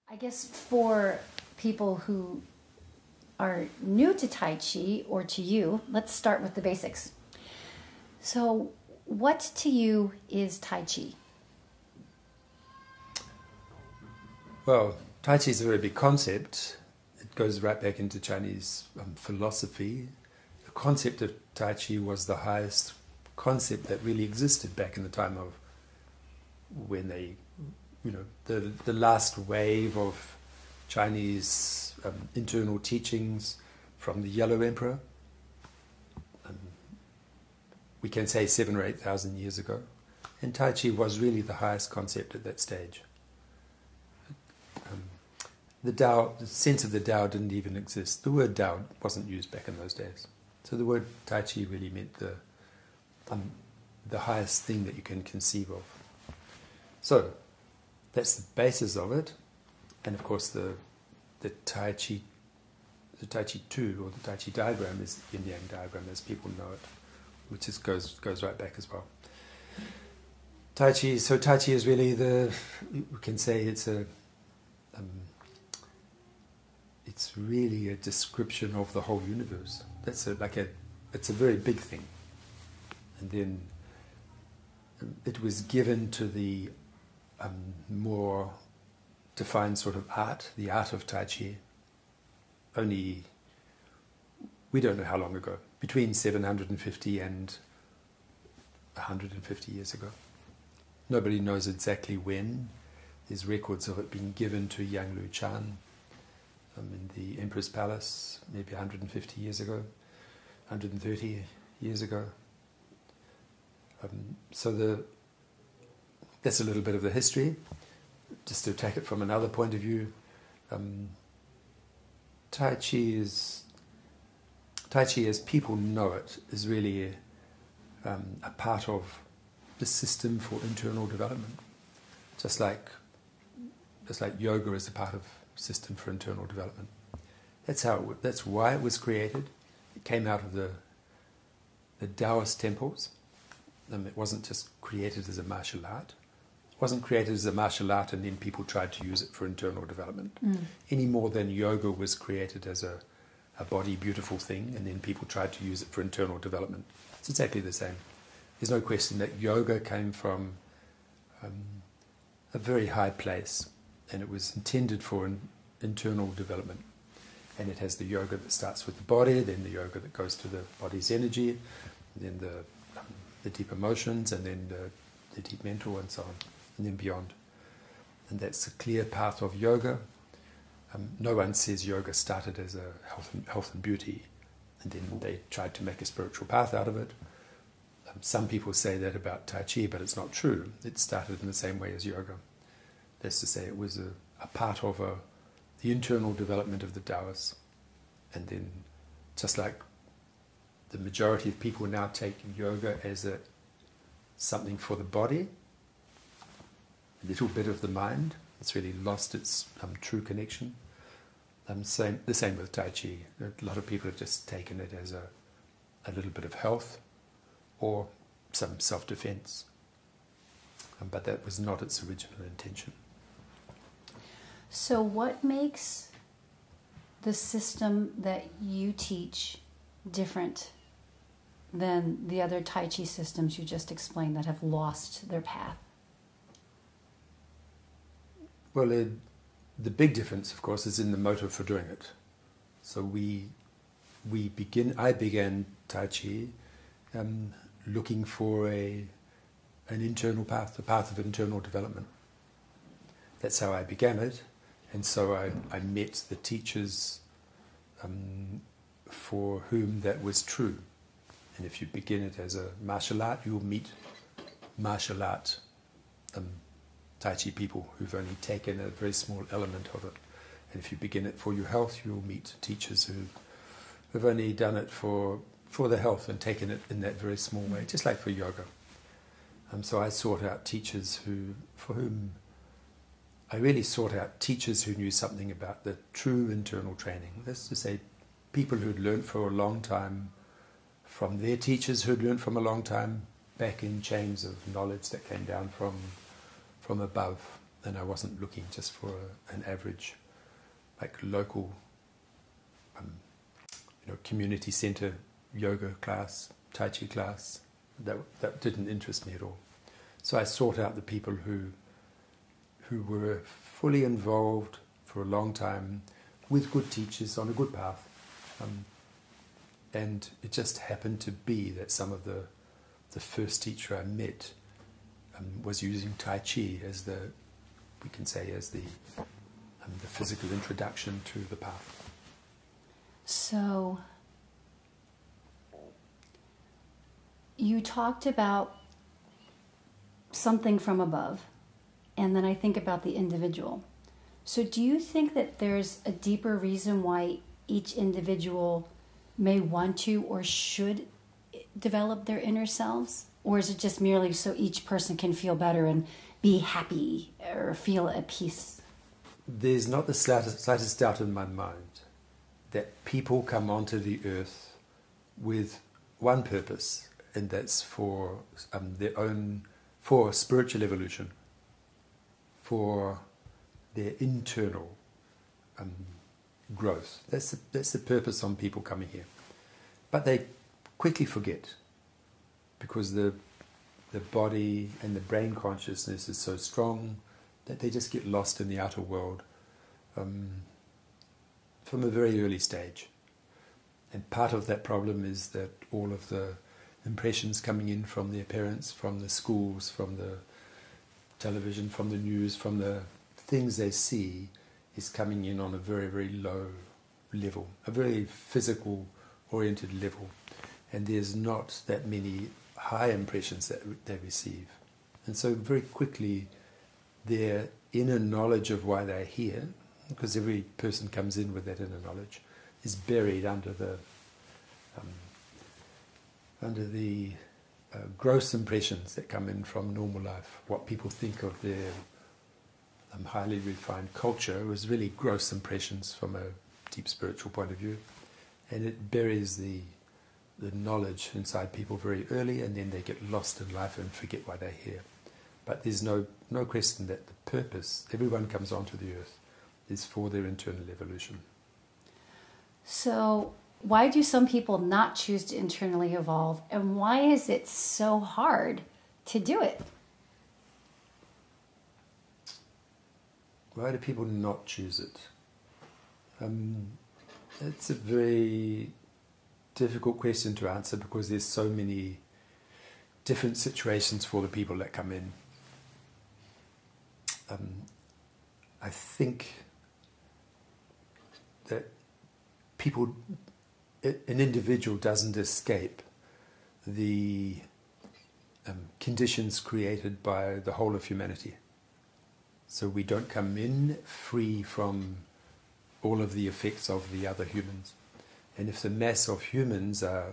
I guess for people who are new to Tai Chi or to you, let's start with the basics. So, what to you is Tai Chi? Well, Tai Chi is a very big concept. It goes right back into Chinese philosophy. The concept of Tai Chi was the highest concept that really existed back in the time of when they, the last wave of Chinese internal teachings from the Yellow Emperor. We can say 7,000 or 8,000 years ago. And Tai Chi was really the highest concept at that stage. The Tao, the sense of the Tao didn't even exist. The word Tao wasn't used back in those days. So the word Tai Chi really meant the highest thing that you can conceive of. So that's the basis of it. And of course the Tai Chi 2 or the Tai Chi diagram is the Yin Yang diagram as people know it, which goes right back as well. Tai Chi is really we can say it's really a description of the whole universe. It's a very big thing. And then it was given to the more defined sort of art, the art of Tai Chi, only, we don't know how long ago, between 750 and 150 years ago. Nobody knows exactly when. There's records of it being given to Yang Lu Chan in the Emperor's Palace, maybe 150 years ago, 130 years ago. That's a little bit of the history. Just to take it from another point of view, Tai Chi as people know it is really a part of the system for internal development, just like yoga is a part of system for internal development. That's why it was created. It came out of the Daoist temples. It wasn't just created as a martial art. It wasn't created as a martial art and then people tried to use it for internal development. Any more than yoga was created as a body beautiful thing and then people tried to use it for internal development. It's exactly the same. There's no question that yoga came from a very high place and it was intended for internal development. And it has the yoga that starts with the body, then the yoga that goes to the body's energy, then the deep emotions, and then the deep mental, and so on, and then beyond. And that's a clear path of yoga. No one says yoga started as a health and beauty, and then they tried to make a spiritual path out of it. Some people say that about Tai Chi, but it's not true. It started in the same way as yoga. That's to say, it was a part of the internal development of the Taoists. And then, just like the majority of people now take yoga as something for the body, a little bit of the mind, it's really lost its true connection. The same with Tai Chi. A lot of people have just taken it as a little bit of health or some self-defense. But that was not its original intention. So what makes the system that you teach different than the other Tai Chi systems you just explained that have lost their path? Well, the big difference, of course, is in the motive for doing it. So I began Tai Chi looking for an internal path, a path of internal development. That's how I began it. And so I met the teachers for whom that was true. And if you begin it as a martial art, you'll meet martial art Tai Chi people who've only taken a very small element of it. And if you begin it for your health, you'll meet teachers who've only done it for the health and taken it in that very small way, just like for yoga. So I sought out teachers I really sought out teachers who knew something about the true internal training. That's to say, people who'd learned for a long time from their teachers who'd learned from a long time, back in chains of knowledge that came down from above. and I wasn't looking just for an average, like local, community center yoga class, Tai Chi class. That didn't interest me at all. So I sought out the people who were fully involved for a long time, with good teachers on a good path. And it just happened to be that some of the first teacher I met was using Tai Chi as the physical introduction to the path. So you talked about something from above, and then I think about the individual. So do you think that there's a deeper reason why each individual may want to or should develop their inner selves? Or is it just merely so each person can feel better and be happy or feel at peace? There's not the slightest doubt in my mind that people come onto the earth with one purpose, and that's for for spiritual evolution, for their internal growth. That's the purpose on people coming here. But they quickly forget, because the body and the brain consciousness is so strong that they just get lost in the outer world from a very early stage. And part of that problem is that all of the impressions coming in from their parents, from the schools, from the television, from the news, from the things they see, is coming in on a very, very low level, a very physical oriented level. And there's not that many high impressions that they receive. And so very quickly their inner knowledge of why they're here, because every person comes in with that inner knowledge, is buried under the gross impressions that come in from normal life. What people think of their highly refined culture was really gross impressions from a deep spiritual point of view, and it buries the knowledge inside people very early, and then they get lost in life and forget why they're here. But there's no question that the purpose, everyone comes onto the earth, is for their internal evolution. So why do some people not choose to internally evolve, and why is it so hard to do it? Why do people not choose it? It's a very difficult question to answer, because there's so many different situations for the people that come in. I think that an individual doesn't escape the conditions created by the whole of humanity. So we don't come in free from all of the effects of the other humans. And if the mass of humans are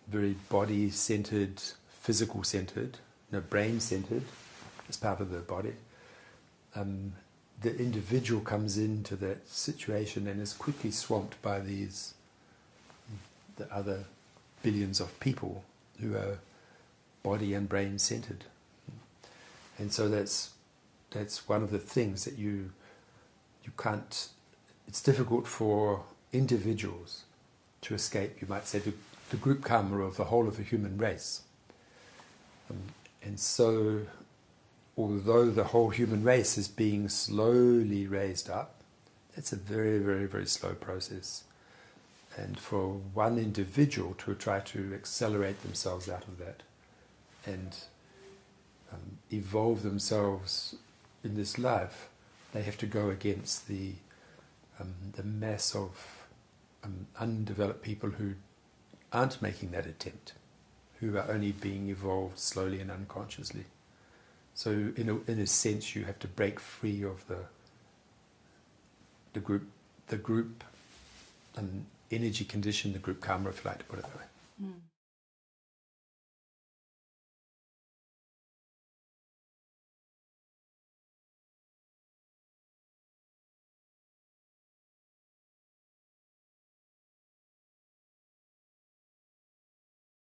very body-centered, physical-centered, brain-centered, as part of the body, the individual comes into that situation and is quickly swamped by the other billions of people who are body and brain-centered. And so that's one of the things that you can't. It's difficult for individuals to escape, you might say, the group karma of the whole of the human race. And so, although the whole human race is being slowly raised up, it's a very, very, very slow process. And for one individual to try to accelerate themselves out of that and evolve themselves in this life, they have to go against the mass of undeveloped people who aren't making that attempt, who are only being evolved slowly and unconsciously. So in a sense, you have to break free of the group energy condition, the group karma, if you like to put it that way.